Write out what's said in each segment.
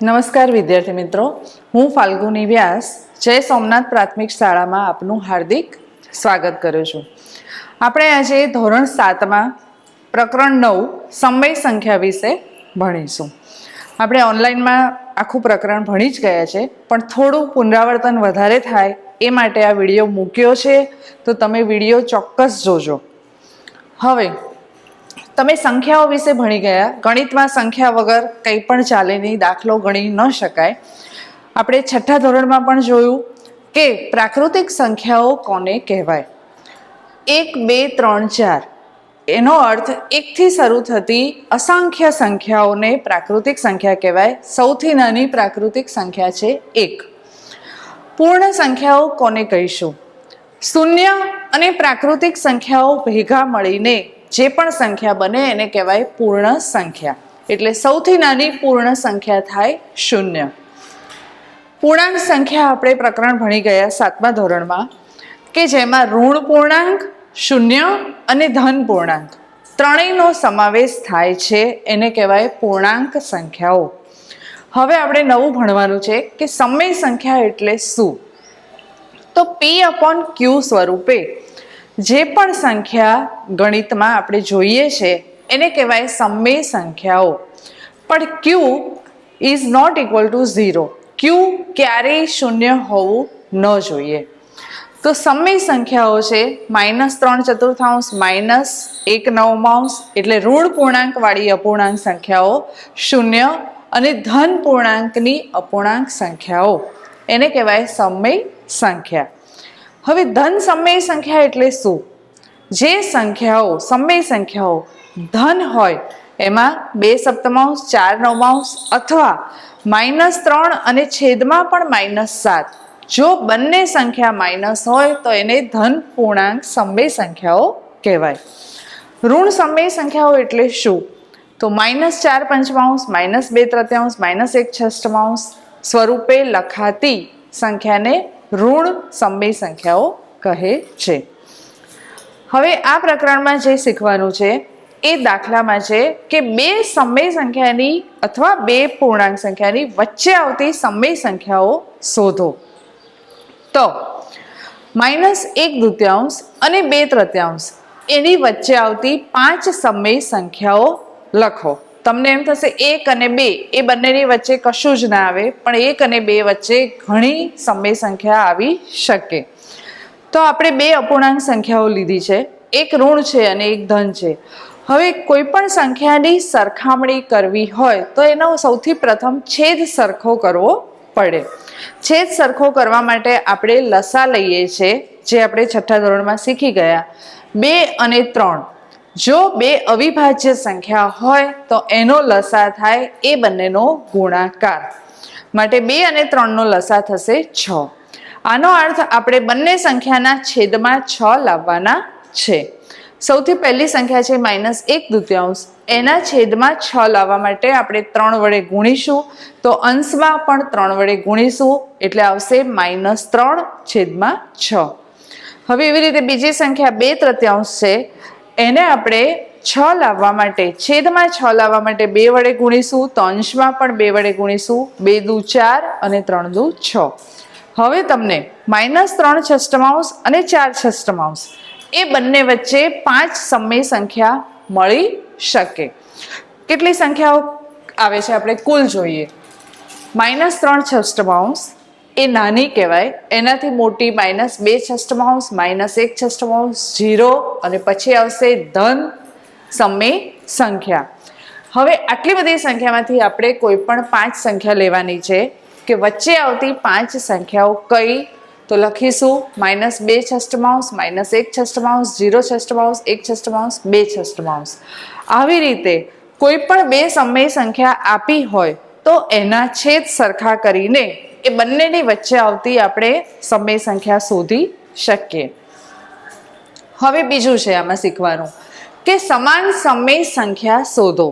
નમસ્કાર વિદ્યાર્થી મિત્રો, હું ફાલ્ગુની વ્યાસ જય સોમનાથ પ્રાથમિક શાળામાં આપનું હાર્દિક સ્વાગત કરું છું. આપણે આજે ધોરણ 7માં પ્રકરણ 9 સમય સંખ્યા વિશે ભણીશું. આપણે ઓનલાઈનમાં આખું પ્રકરણ ભણી જ ગયા છે, પણ થોડું પુનરાવર્તન વધારે થાય એ માટે આ વિડીયો મૂક્યો છે, તો તમે વિડીયો ચોક્કસ જોજો. હવે તમે સંખ્યાઓ વિશે ભણી ગયા. ગણિતમાં સંખ્યા વગર કંઈ પણ ચાલે નહીં, દાખલો ગણી ન શકાય. આપણે 6થા ધોરણમાં પણ જોયું કે પ્રાકૃતિક સંખ્યાઓ કોને કહેવાય. 1, 2, 3, 4 એનો અર્થ 1થી શરૂ થતી અસંખ્ય સંખ્યાઓને પ્રાકૃતિક સંખ્યા કહેવાય. સૌથી નાની પ્રાકૃતિક સંખ્યા છે 1. પૂર્ણ સંખ્યાઓ કોને કહીશું? શૂન્ય અને પ્રાકૃતિક સંખ્યાઓ ભેગા મળીને જે પણ સંખ્યા બને એને કહેવાય પૂર્ણ સંખ્યા. એટલે સૌથી નાની પૂર્ણ સંખ્યા થાય 0. પૂર્ણાંક સંખ્યા આપણે પ્રકરણ ભણી ગયા 7મા ધોરણમાં, કે જેમાં ઋણ પૂર્ણાંક, શૂન્ય અને ધન પૂર્ણાંક ત્રણેયનો સમાવેશ થાય છે, એને કહેવાય પૂર્ણાંક સંખ્યાઓ. હવે આપણે નવું ભણવાનું છે કે સમય સંખ્યા એટલે શું. તો P/Q સ્વરૂપે જે પણ સંખ્યા ગણિતમાં આપણે જોઈએ છે એને કહેવાય સમય સંખ્યાઓ. પણ Q is not equal to 0. Q ક્યારેય શૂન્ય હોવું ન જોઈએ. તો સમય સંખ્યાઓ છે -3/4, -1/9 એટલે ઋણ પૂર્ણાંક વાળી અપૂર્ણાંક સંખ્યાઓ, શૂન્ય અને ધન પૂર્ણાંકની અપૂર્ણાંક સંખ્યાઓ, એને કહેવાય સમય સંખ્યા. હવે ધન સમય સંખ્યા એટલે શું? જે સંખ્યાઓ સમય સંખ્યાઓ ધન હોય એમાં 2/7, 4/9 અથવા -3 અને છેદમાં પણ -7, જો બંને સંખ્યા માઇનસ હોય તો એને ધન પૂર્ણાંક સમય સંખ્યાઓ કહેવાય. ઋણ સમય સંખ્યાઓ એટલે શું? તો -4/5, -2/3, -1/6 સ્વરૂપે લખાતી સંખ્યાને ઋણ સમય સંખ્યાઓ કહે છે. હવે આ પ્રકરણમાં જે શીખવાનું છે એ દાખલામાં છે કે બે સમય સંખ્યાની અથવા બે પૂર્ણાંક સંખ્યાની વચ્ચે આવતી સમય સંખ્યાઓ શોધો. તો -1/2 અને 2/3 એની વચ્ચે આવતી 5 સમય સંખ્યાઓ લખો. તમને એમ થશે 1 અને 2 એ બંનેની વચ્ચે કશું જ ના આવે, પણ 1 અને 2 વચ્ચે ઘણી સમય સંખ્યા આવી શકે. તો આપણે બે અપૂર્ણાંક સંખ્યાઓ લીધી છે, એક ઋણ છે અને એક ધન છે. હવે કોઈ પણ સંખ્યાની સરખામણી કરવી હોય તો એનો સૌથી પ્રથમ છેદ સરખો કરવો પડે. છેદ સરખો કરવા માટે આપણે લસા લઈએ છીએ, જે આપણે 6થા ધોરણમાં શીખી ગયા. 2 અને 3 જો બે અવિભાજ્ય સંખ્યા હોય તો એનો લસા થાય એ બંનેનો ગુણાકાર. માટે 2 અને 3 નો લસા થશે 6. આનો અર્થ આપણે બંને સંખ્યાના છેદમાં 6 લાવવાના છે. સૌથી પહેલી સંખ્યા છે -1/2, એના છેદમાં 6 લાવવા માટે આપણે 3 વડે ગુણીશું, તો અંશમાં પણ 3 વડે ગુણીશું એટલે આવશે -3/6. હવે એવી રીતે બીજી સંખ્યા 2/3 છે, એને આપણે 6 લાવવા માટે છેદમાં 6 લાવવા માટે 2 વડે ગુણીશું, તો અંશમાં પણ 2 વડે ગુણીશું. 2 દુ 4 અને 3 દુ 6. હવે તમને -3/6 અને 4/6 એ બંને વચ્ચે 5 સમય સંખ્યા મળી શકે. કેટલી સંખ્યાઓ આવે છે આપણે કુલ જોઈએ. -3/6 એ નાની કહેવાય, એનાથી મોટી -2/6, -1/6, 0 અને પછી આવશે ધન સમય સંખ્યા. હવે આટલી બધી સંખ્યામાંથી આપણે કોઈ પણ 5 સંખ્યા લેવાની છે કે વચ્ચે આવતી 5 સંખ્યાઓ કઈ? તો લખીશું -2/6, -1/6, 0/6, 1/6, 2/6. આવી રીતે કોઈ પણ બે સમય સંખ્યા આપી હોય તો એના છેદ સરખા કરીને એ બંનેની વચ્ચે આવતી આપણે સમય સંખ્યા શોધી શકીએ. હવે બીજું છે આમાં શીખવાનું કે સમાન સમય સંખ્યા શોધો.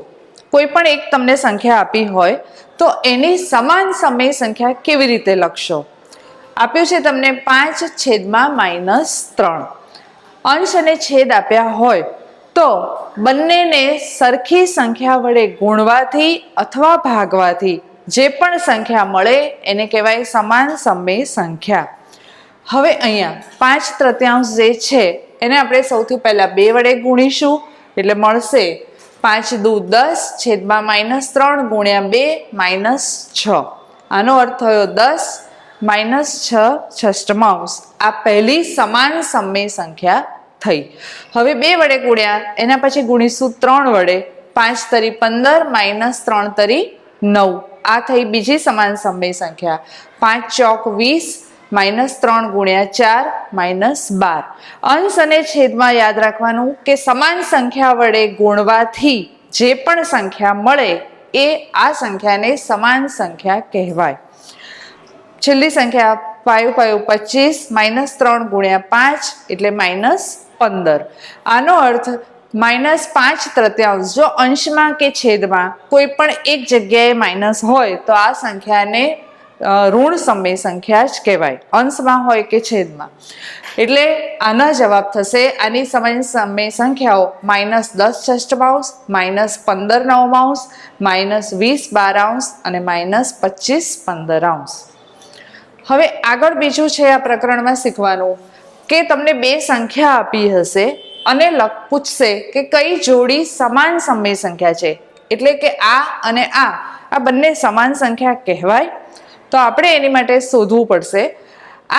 કોઈ પણ એક તમને સંખ્યા આપી હોય તો એની સમાન સમય સંખ્યા કેવી રીતે લખશો? આપ્યું છે તમને 5/-3. અંશ અને છેદ આપ્યા હોય તો બંનેને સરખી સંખ્યા વડે ગુણવાથી અથવા ભાગવાથી જે પણ સંખ્યા મળે એને કહેવાય સમાન સમય સંખ્યા. હવે અહીંયા 5/3 જે છે એને આપણે સૌથી પહેલા 2 વડે ગુણીશું એટલે મળશે 5 દુ 10 છેદમાં -3 ગુણ્યા 2 -6. આનો અર્થ થયો 10 -6 છષ્ટમાંશ. આ પહેલી સમાન સમય સંખ્યા થઈ. હવે 2 વડે ગુણ્યા એના પછી ગુણીશું 3 વડે. 5 તરી 15 -3 તરી 9. આ થઈ બીજી સમાન સમય સંખ્યા. 5 ચોક 20 -3 ગુણ્યા 4 -12. અંશ અને છેદમાં યાદ રાખવાનું કે સમાન સંખ્યા વડે ગુણવાથી જે પણ સંખ્યા મળે એ આ સંખ્યાને સમાન સંખ્યા કહેવાય. છેલ્લી સંખ્યા 5 5 25 -3 ગુણ્યા 5 એટલે -15. આનો અર્થ -5/3. જો અંશમાં કે છેદમાં કોઈ પણ એક જગ્યાએ માઇનસ હોય તો આ સંખ્યાને ઋણ સમય સંખ્યા જ કહેવાય, અંશમાં હોય કે છેદમાં. એટલે આનો જવાબ થશે, આની સમાન સમય સંખ્યાઓ -10 છષ્ટમાંશ, -15 નવમાંશ, -20 12 અને -25 15. હવે આગળ બીજું છે આ પ્રકરણમાં શીખવાનું કે તમને 2 સંખ્યા આપી હશે અને પૂછશે કે કઈ જોડી સમાન સમય સંખ્યા છે, એટલે કે આ અને આ બંને સમાન સંખ્યા કહેવાય. તો આપણે એની માટે શોધવું પડશે.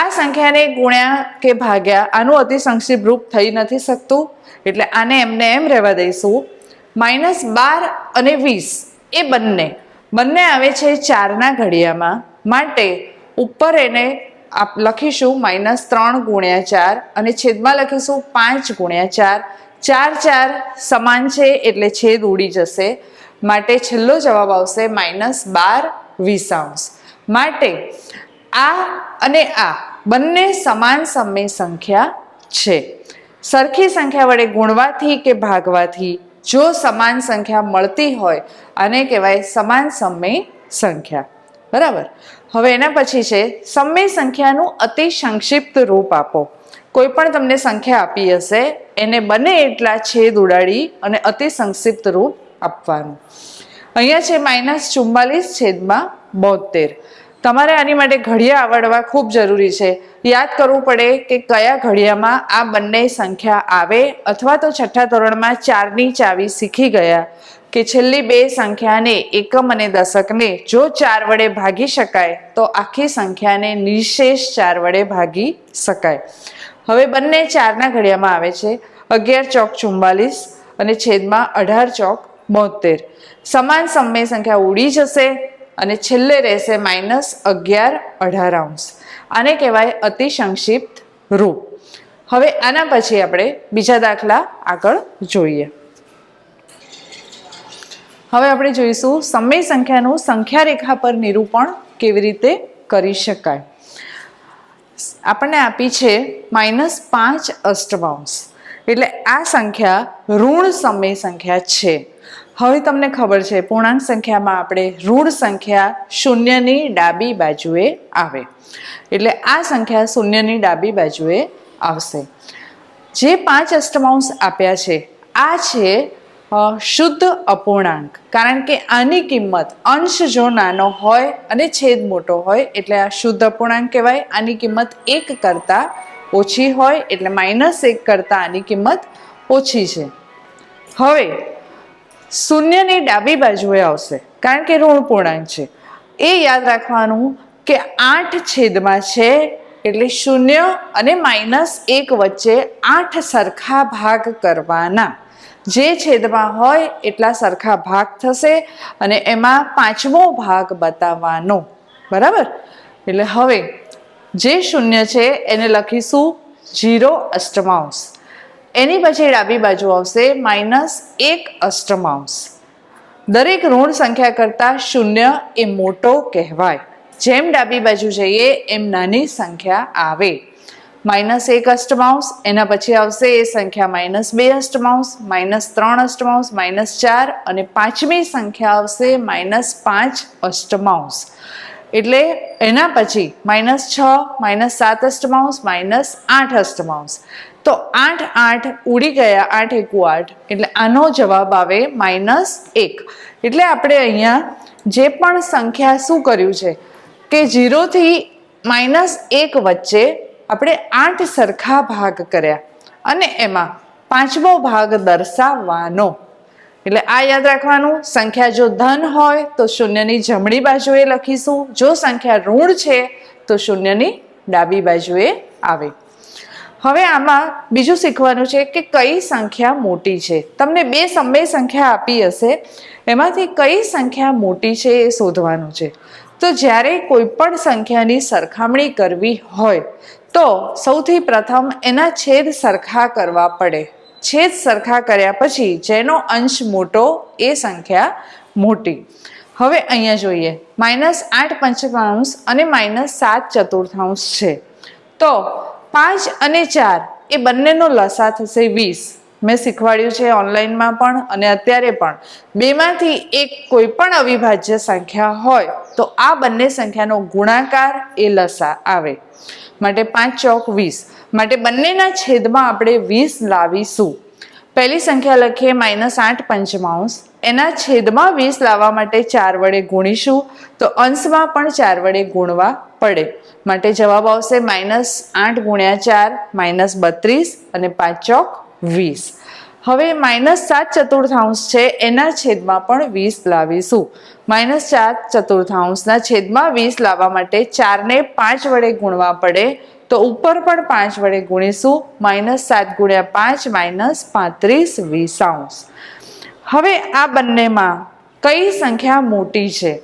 આ સંખ્યાને ગુણ્યા કે ભાગ્યા આનું અતિ સંક્ષિપ્ત રૂપ થઈ નથી શકતું, એટલે આને એમને એમ રહેવા દઈશું. -12 અને 20 એ બંને આવે છે 4ના ઘડિયામાં, માટે ઉપર એને લખીશું -3 ગુણ્યા 4 અને છેદમાં લખીશું 5 ગુણ્યા 4. 4 સમાન છે એટલે છેદ ઉડી જશે, માટે છેલ્લો જવાબ આવશે -12/20. માટે આ અને આ બંને સમાન સમય સંખ્યા છે. સરખી સંખ્યા વડે ગુણવાથી કે ભાગવાથી જો સમાન સંખ્યા મળતી હોય આને કહેવાય સમાન સમય સંખ્યા. બરાબર. હવે એના પછી છે સમય સંખ્યાનું અતિ સંક્ષિપ્ત રૂપ આપો. કોઈ પણ તમને સંખ્યા આપી હશે એને બને એટલા છેદ ઉડાડી અને અતિ સંક્ષિપ્ત રૂપ આપવાનું. અહીંયા છે -44/72. તમારે આની માટે ઘડિયા આવડવા ખૂબ જરૂરી છે. યાદ કરવું પડે કે કયા ઘડિયામાં આ બંને સંખ્યા આવે, અથવા તો છઠ્ઠા ધોરણમાં 4ની ચાવી શીખી ગયા કે છેલ્લી 2 સંખ્યાને એકમ અને દશકને જો 4 વડે ભાગી શકાય તો આખી સંખ્યાને નિશેષ 4 વડે ભાગી શકાય. હવે બંને 4ના ઘડિયામાં આવે છે 11 ચોક 44 અને છેદમાં 18 ચોક 72. સમાન સમય સંખ્યા ઉડી જશે અને છેલ્લે રહેશે -11/18. આને કહેવાય અતિ સંક્ષિપ્ત રૂપ. હવે આના પછી આપણે બીજા દાખલા આગળ જોઈએ. હવે આપણે જોઈશું સમય સંખ્યાનું સંખ્યા રેખા પર નિરૂપણ કેવી રીતે કરી શકાય. આપણને આપી છે -5/8. એટલે આ સંખ્યા ઋણ સમય સંખ્યા છે. હવે તમને ખબર છે પૂર્ણાંક સંખ્યામાં આપણે ઋણ સંખ્યા શૂન્યની ડાબી બાજુએ આવે, એટલે આ સંખ્યા શૂન્યની ડાબી બાજુએ આવશે. જે 5 અષ્ટમાંશ આપ્યા છે આ છે શુદ્ધ અપૂર્ણાંક, કારણ કે આની કિંમત અંશ જો નાનો હોય અને છેદ મોટો હોય એટલે આ શુદ્ધ અપૂર્ણાંક કહેવાય. આની કિંમત 1 કરતાં ઓછી હોય એટલે -1 કરતાં આની કિંમત ઓછી છે. હવે શૂન્યની ડાબી બાજુએ આવશે કારણ કે ઋણ પૂર્ણાંક છે. એ યાદ રાખવાનું કે 8 છેદમાં છે એટલે 0 અને -1 વચ્ચે 8 સરખા ભાગ કરવાના. જે છેદમાં હોય એટલા સરખા ભાગ થશે અને એમાં 5મો ભાગ બતાવવાનો. બરાબર. એટલે હવે જે 0 છે એને લખીશું 0 અષ્ટમાંશ. એની પછી ડાબી બાજુ આવશે -1 અષ્ટમાંશ. દરેક ઋણ સંખ્યા કરતાં 0 એ મોટો કહેવાય. જેમ ડાબી બાજુ જઈએ એમ નાની સંખ્યા આવે. -1 અષ્ટમાંશ, એના પછી આવશે એ સંખ્યા -2 અષ્ટમાંશ, -3 અષ્ટમાંશ, -4 અને 5મી સંખ્યા આવશે -5 અષ્ટમાંશ. એટલે એના પછી -6, -7 અષ્ટમાંશ, -8 અષ્ટમાંશ. તો 8 8 ઉડી ગયા, 8 એકુ 8, એટલે આનો જવાબ આવે -1. એટલે આપણે અહીંયા જે પણ સંખ્યા શું કર્યું છે કે 0 થી -1 વચ્ચે આપણે 8 સરખા ભાગ કર્યા અને એમાં પાંચમો ભાગ દર્શાવવાનો. એટલે આ યાદ રાખવાનું, સંખ્યા જો ધન હોય તો શૂન્યની જમણી બાજુએ લખીશું, જો સંખ્યા ઋણ છે તો શૂન્યની ડાબી બાજુએ આવે. હવે આમાં બીજું શીખવાનું છે કે કઈ સંખ્યા મોટી છે. તમને બે સમય સંખ્યા આપી હશે, એમાંથી કઈ સંખ્યા મોટી છે એ શોધવાનું છે. તો જ્યારે કોઈ પણ સંખ્યાની સરખામણી કરવી હોય તો સૌથી પ્રથમ એના છેદ સરખા કરવા પડે. છેદ સરખા કર્યા પછી જેનો અંશ મોટો એ સંખ્યા મોટી. હવે અહીંયા જોઈએ -8 પંચમાંશ અને -7 ચતુર્થાંશ છે. તો 5 અને 4 એ બંનેનો લસા થશે 20. મેં શીખવાડ્યું છે ઓનલાઈનમાં પણ અને અત્યારે પણ. બેમાંથી એક કોઈ પણ અવિભાજ્ય સંખ્યા હોય તો આ બંને સંખ્યાનો ગુણાકાર એ લસા આવે. માટે 5 ચોક 20. માટે બંનેના છેદમાં આપણે 20 લાવીશું. પહેલી સંખ્યા લખીએ -8 પંચમાંશ, એના છેદમાં 20 લાવવા માટે 4 વડે ગુણીશું તો અંશમાં પણ 4 વડે ગુણવા પડે. માટે જવાબ આવશે -8 ગુણ્યા 4 -32 અને 5 ચોક 20. હવે -7 ચતુર્થાંશ છે, એના છેદમાં પણ 20 લાવીશું. -4 ચતુર્થાંશના છેદમાં 20 લાવવા માટે 4 ને 5 વડે ગુણવા પડે તો ઉપર પણ 5 વડે ગુણીશું. -7 ગુણ્યા 5 -35 20. હવે આ બંનેમાં કઈ સંખ્યા મોટી છે?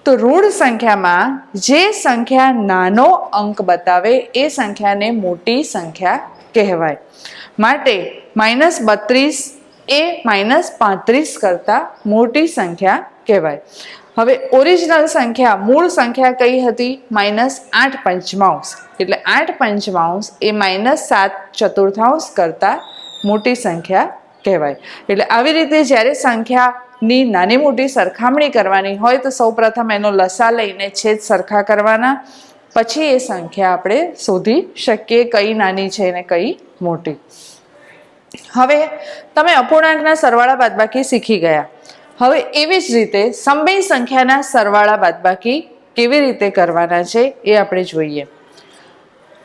તો ઋણ સંખ્યામાં જે સંખ્યા નાનો અંક બતાવે એ સંખ્યાને મોટી સંખ્યા કહેવાય. માટે -32 એ -35 કરતાં મોટી સંખ્યા કહેવાય. હવે ઓરિજિનલ સંખ્યા, મૂળ સંખ્યા કઈ હતી? -8 પંચમાંશ. એટલે 8 પંચમાંશ એ -7 ચતુર્થાંશ કરતાં મોટી સંખ્યા કહેવાય. એટલે આવી રીતે જ્યારે સંખ્યાની નાની મોટી સરખામણી કરવાની હોય તો સૌપ્રથમ એનો લસા લઈને છેદ સરખા કરવાના, પછી એ સંખ્યા આપણે શોધી શકીએ કઈ નાની છે ને કઈ મોટી. હવે તમે અપૂર્ણાંકના સરવાળા બાદબાકી શીખી ગયા. હવે એવી જ રીતે સમય સંખ્યાના સરવાળા બાદબાકી કેવી રીતે કરવાના છે એ આપણે જોઈએ.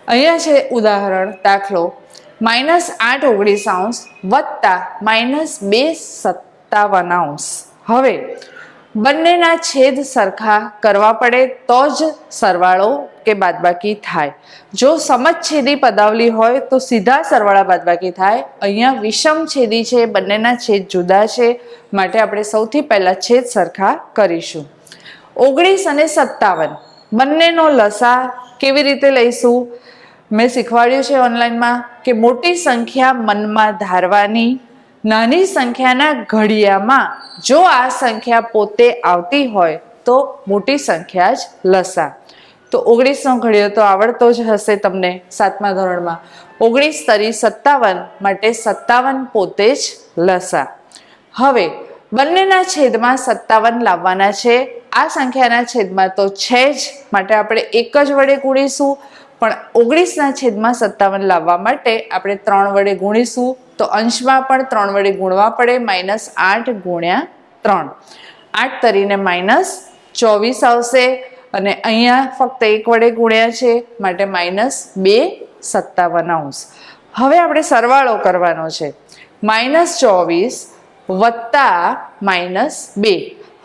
અહીંયા છે ઉદાહરણ, દાખલો -8 19 વત્તા -2 57. હવે બંનેના છેદ સરખા કરવા પડે તો જ સરવાળો કે બાદબાકી થાય. જો સમછેદી પદાવલી હોય તો સીધા સરવાળા બાદબાકી થાય. અહીંયા વિષમછેદી છે, બંનેના છેદ જુદા છે, માટે આપણે સૌથી પહેલા છેદ સરખા કરીશું. 19 અને 57 બંનેનો લસા કેવી રીતે લઈશું? મેં શીખવાડ્યું છે ઓનલાઈનમાં કે મોટી સંખ્યા મનમાં ધારવાની, નાની સંખ્યાના ઘડિયામાં જો આ સંખ્યા પોતે આવતી હોય તો મોટી સંખ્યા જ લસા. તો 19નો ઘડિયો તો આવડતો જ હશે તમને 7મા ધોરણમાં. 19 તરી 57 માટે 57 પોતે જ લસા. હવે બંનેના છેદમાં 57 લાવવાના છે. આ સંખ્યાના છેદમાં તો છે જ, માટે આપણે એક જ વડે ગુણીશું. પણ 19ના છેદમાં 57 લાવવા માટે આપણે 3 વડે ગુણીશું તો અંશમાં પણ 3 વડે ગુણવા પડે. -8 ગુણ્યા 3, 8 તરીને -24 આવશે અને અહીંયા ફક્ત એક વડે ગુણ્યા છે માટે -2 57. હવે આપણે સરવાળો કરવાનો છે. -24 વત્તા -2.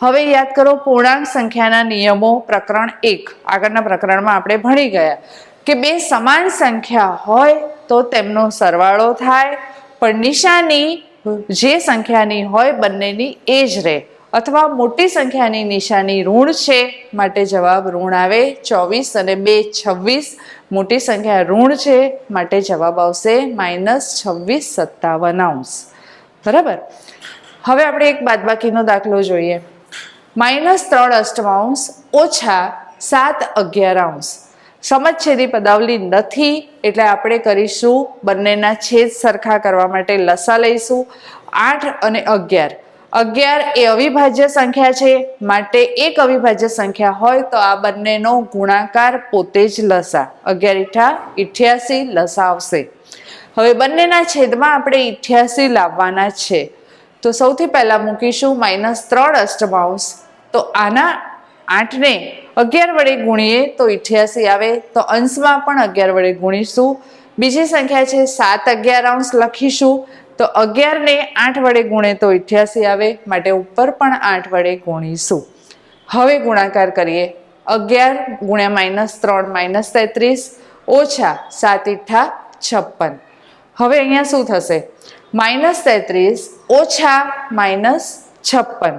હવે યાદ કરો પૂર્ણાંક સંખ્યાના નિયમો, પ્રકરણ 1 આગળના પ્રકરણમાં આપણે ભણી ગયા કે બે સમાન સંખ્યા હોય તો તેમનો સરવાળો થાય, પણ નિશાની જે સંખ્યાની હોય બંનેની એ જ રહે. અથવા મોટી સંખ્યાની નિશાની ઋણ છે માટે જવાબ ઋણ આવે. 24 અને 2 26. મોટી સંખ્યા ઋણ છે માટે જવાબ આવશે -26 57. બરાબર. હવે આપણે એક બાદબાકીનો દાખલો જોઈએ. -3 અષ્ટમાંશ ઓછા 7 11. સમછેદી પદાવલી નથી એટલે આપણે કરીશું બંનેના છેદ સરખા કરવા માટે લસા લઈશું. 8 અને 11. 11 એ અવિભાજ્ય સંખ્યા છે માટે એક અવિભાજ્ય સંખ્યા હોય તો આ બંનેનો ગુણાકાર પોતે જ લસા. 11 × 88 લસા આવશે. હવે બંનેના છેદમાં આપણે 88 લાવવાના છે. તો સૌથી પહેલા મૂકીશું -3 અષ્ટમાંશ. તો આના 8 ને 11 વડે ગુણીએ તો 88 આવે. તો અંશમાં પણ 11 વડે ગુણીશું. બીજી સંખ્યા છે 7/11 લખીશું. તો 11 ને 8 વડે ગુણે તો 88 આવે. માટે ઉપર પણ 8 વડે ગુણીશું. હવે ગુણાકાર કરીએ. 11 ગુણ્યા -3 -33 ઓછા 7 * 56. હવે અહીંયા શું થશે? -33 ઓછા -56.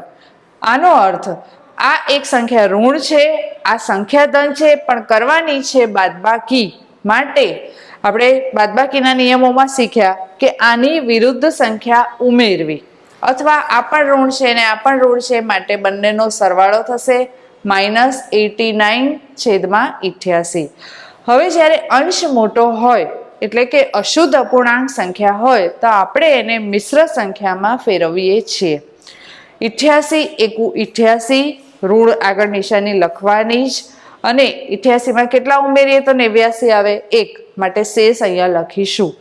આનો અર્થ આ એક સંખ્યા ઋણ છે, આ સંખ્યા ધન છે, પણ કરવાની છે બાદબાકી. માટે આપણે બાદબાકીના નિયમોમાં શીખ્યા કે આની વિરુદ્ધ સંખ્યા ઉમેરવી, અથવા આ પણ ઋણ છે ને આ પણ ઋણ છે, માટે બંનેનો સરવાળો થશે -89/88. હવે જ્યારે અંશ મોટો હોય એટલે કે અશુદ્ધ અપૂર્ણાંક સંખ્યા હોય તો આપણે એને મિશ્ર સંખ્યામાં ફેરવીએ છીએ. 88 * 88, ઋણ આગળ નિશાની લખવાની જ. અને 88માં કેટલા ઉમેરીએ તો 89 આવે, 1. માટે શેષ અહીંયા લખીશું.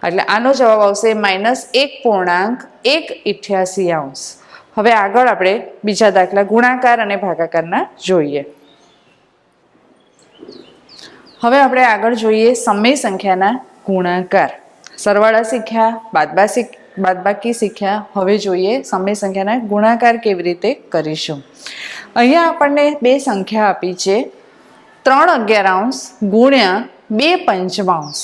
એટલે આનો જવાબ આવશે -1.188. હવે આગળ આપણે બીજા દાખલા ગુણાકાર અને ભાગાકારના જોઈએ. હવે આપણે આગળ જોઈએ સમય સંખ્યાના ગુણાકાર. સરવાળા શીખ્યા, બાદબાકી શીખ્યા. હવે જોઈએ સમય સંખ્યાના ગુણાકાર કેવી રીતે કરીશું. અહીંયા આપણને બે સંખ્યા આપી છે, 3/11 ગુણ્યા 2/5.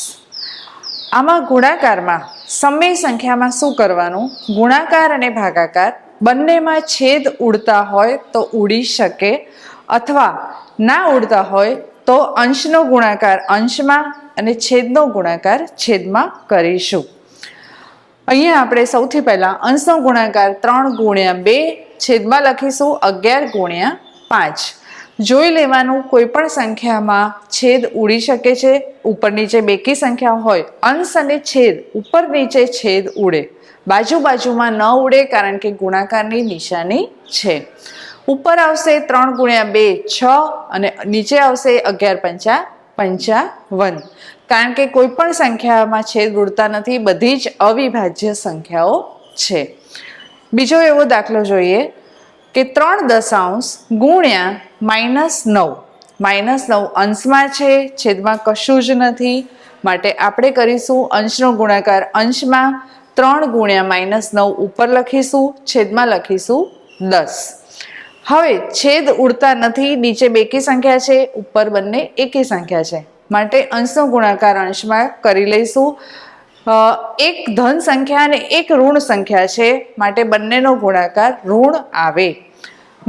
આમાં ગુણાકારમાં સમય સંખ્યામાં શું કરવાનું? ગુણાકાર અને ભાગાકાર બંનેમાં છેદ ઉડતા હોય તો ઉડી શકે, અથવા ના ઉડતા હોય તો અંશનો ગુણાકાર અંશમાં અને છેદનો ગુણાકાર છેદમાં કરીશું. અહીંયા આપણે સૌથી પહેલા અંશનો ગુણાકાર 3 ગુણ્યા 2 છેદમાં લખીશું 11 * 5. જોઈ લેવાનું, કોઈ પણ સંખ્યામાં છેદ ઉડી શકે છે. ઉપર નીચે બેકી સંખ્યા હોય, અંશ અને છેદ ઉપર નીચે છેદ ઉડે, બાજુમાં ન ઉડે, કારણ કે ગુણાકારની નિશાની છે. ઉપર આવશે 3 ગુણ્યા 2 6 અને નીચે આવશે 11 × 5 = 55. કારણ કે કોઈ પણ સંખ્યામાં છેદ ઉડતા નથી, બધી જ અવિભાજ્ય સંખ્યાઓ છે. બીજો એવો દાખલો જોઈએ કે 3/10 ગુણ્યા -9. -9 અંશમાં છે, છેદમાં કશું જ નથી, માટે આપણે કરીશું અંશનો ગુણાકાર અંશમાં. 3 ગુણ્યા -9 ઉપર લખીશું, છેદમાં લખીશું 10. હવે છેદ ઉડતા નથી, નીચે બેકી સંખ્યા છે, ઉપર બંને એકી સંખ્યા છે, માટે અંશનો ગુણાકાર અંશમાં કરી લઈશું. એક ધન સંખ્યા અને એક ઋણ સંખ્યા છે, માટે બંનેનો ગુણાકાર ઋણ આવે.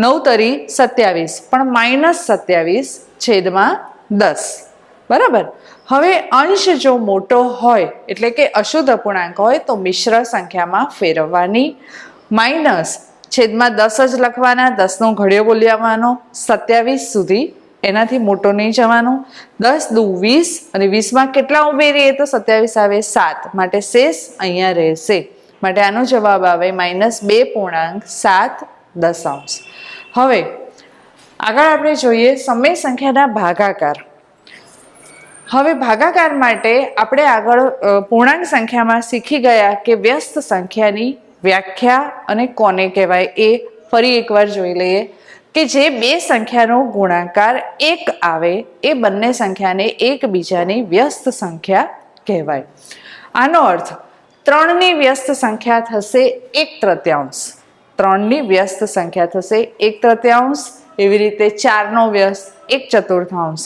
9 તરી 27, પણ -27 છેદમાં 10. બરાબર. હવે અંશ જો મોટો હોય એટલે કે અશુદ્ધ અપૂર્ણાંક હોય તો મિશ્ર સંખ્યામાં ફેરવવાની. માઇનસ છેદમાં 10 જ લખવાના, 10નો ઘડિયો બોલાવવાનો 27 સુધી, એનાથી મોટો નહીં જવાનું. 10 × 2 = 20 અને 20માં કેટલા ઉમેરીએ તો 27 આવે, 7. માટે શેષ અહીંયા રહેશે. માટે આનો જવાબ આવે -2.7. હવે આગળ આપણે જોઈએ સમય સંખ્યાના ભાગાકાર. હવે ભાગાકાર માટે આપણે આગળ પૂર્ણાંક સંખ્યામાં શીખી ગયા કે વ્યસ્ત સંખ્યાની વ્યાખ્યા અને કોને કહેવાય એ ફરી એકવાર જોઈ લઈએ. કે જે બે સંખ્યાનો ગુણાકાર 1 આવે એ બંને સંખ્યાને એકબીજાની વ્યસ્ત સંખ્યા કહેવાય. આનો અર્થ 3ની વ્યસ્ત સંખ્યા થશે 1/3. 3ની વ્યસ્ત સંખ્યા થશે 1/3. એવી રીતે 4નો વ્યસ્ત 1/4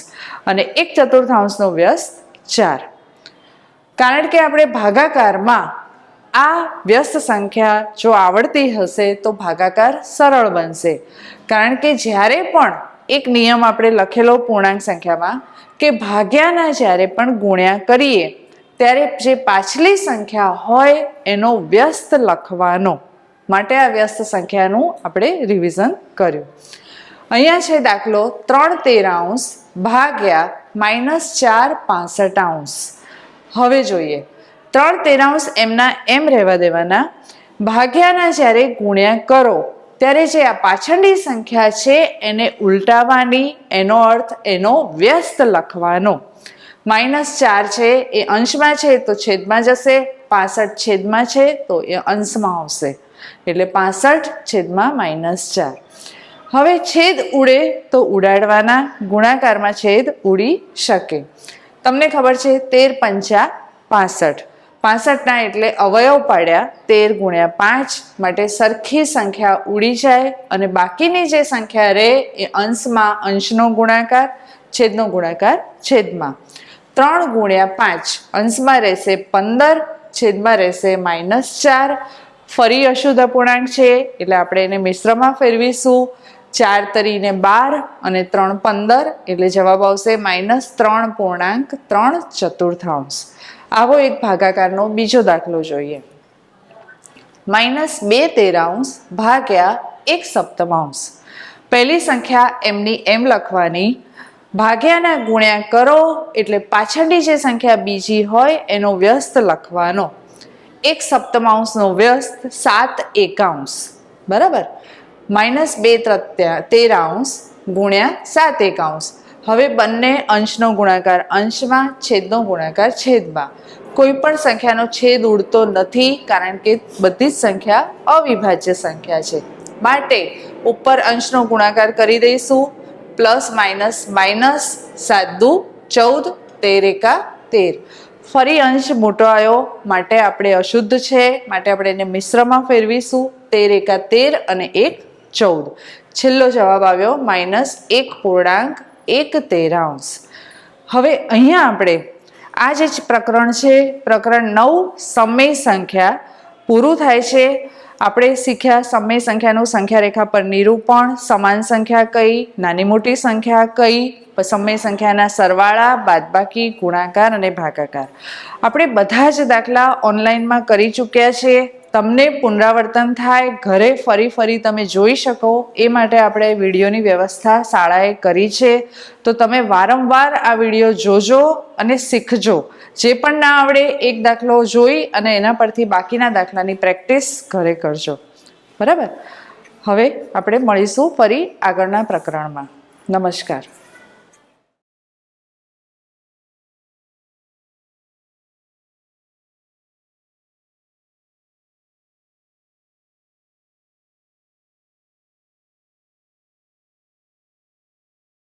અને 1/4 નો વ્યસ્ત 4. કારણ કે આપણે ભાગાકારમાં આ વ્યસ્ત સંખ્યા જો આવડતી હશે તો ભાગાકાર સરળ બનશે. કારણ કે જ્યારે પણ એક નિયમ આપણે લખેલો પૂર્ણાંક સંખ્યામાં કે ભાગ્યાના જ્યારે પણ ગુણ્યા કરીએ ત્યારે જે પાછલી સંખ્યા હોય એનો વ્યસ્ત લખવાનો. માટે આ વ્યસ્ત સંખ્યાનું આપણે રિવિઝન કર્યું. અહીંયા છે દાખલો 3/13 ભાગ્યા -4/65. હવે જોઈએ 3/13 એમના એમ રહેવા દેવાના. ભાગ્યાના જ્યારે ગુણ્યા કરો ત્યારે જે આ પાછળની સંખ્યા છે એને ઉલટાવવાની, એનો અર્થ એનો વ્યસ્ત લખવાનો. -4 છે એ અંશમાં છે તો છેદમાં જશે, 65 છેદમાં છે તો એ અંશમાં આવશે, એટલે 65 છેદમાં -4. હવે છેદ ઉડે તો ઉડાડવાના, ગુણાકારમાં છેદ ઉડી શકે. તમને ખબર છે 13 પંચા 65, 65ના એટલે અવયવ પાડ્યા 13 ગુણ્યા 5, માટે સરખી સંખ્યા ઉડી જાય અને બાકીની જે સંખ્યા રહે એ અંશમાં અંશનો ગુણાકાર, છેદનો ગુણાકાર છેદમાં. 3 ગુણ્યા 5 અંશમાં રહેશે 15, છેદમાં રહેશે -4. ફરી અશુદ્ધ અપૂર્ણાંક છે એટલે આપણે એને મિશ્રમાં ફેરવીશું. 4 તરીને 12 અને 3 15, એટલે જવાબ આવશે -3.3 આવો એક ભાગાકારનો બીજો દાખલો જોઈએ. -2/13 ભાગ્યા 1/7. પહેલી સંખ્યા એમની એમ લખવાની, ભાગ્યાના ગુણ્યા કરો એટલે પાછળની જે સંખ્યા બીજી હોય એનો વ્યસ્ત લખવાનો. 1/7 નો વ્યસ્ત 7/1, બરાબર. -2/13 ગુણ્યા 7/1. હવે બંને અંશનો ગુણાકાર અંશમાં, છેદનો ગુણાકાર છેદમાં. કોઈ પણ સંખ્યાનો છેદ ઉડતો નથી કારણ કે બધી જ સંખ્યા અવિભાજ્ય સંખ્યા છે, માટે ઉપર અંશનો ગુણાકાર કરી દઈશું. પ્લસ માઇનસ માઇનસ, 7 દુ 14, 13 એકા 13. ફરી અંશ મોટો આવ્યો માટે આપણે અશુદ્ધ છે, માટે આપણે એને મિશ્રમાં ફેરવીશું. 13 એકા 13 અને 1 14. છેલ્લો જવાબ આવ્યો -1.113. હવે અહીંયા આપણે આ જે પ્રકરણ છે, પ્રકરણ 9 સમય સંખ્યા પૂરું થાય છે. આપણે શીખ્યા સમય સંખ્યાનું સંખ્યા રેખા પર નિરૂપણ, સમાન સંખ્યા કઈ, નાની મોટી સંખ્યા કઈ, સમય સંખ્યાના સરવાળા, બાદબાકી, ગુણાકાર અને ભાગાકાર. આપણે બધા જ દાખલા ઓનલાઈનમાં કરી ચૂક્યા છે. તમને પુનરાવર્તન થાય, ઘરે ફરી તમે જોઈ શકો એ માટે આપણે વિડીયોની વ્યવસ્થા શાળાએ કરી છે. તો તમે વારંવાર આ વિડીયો જોજો અને શીખજો. જે પણ ના આવડે એક દાખલો જોઈ અને એના પરથી બાકીના દાખલાની પ્રેક્ટિસ ઘરે કરજો, બરાબર. હવે આપણે મળીશું ફરી આગળના પ્રકરણમાં. નમસ્કાર.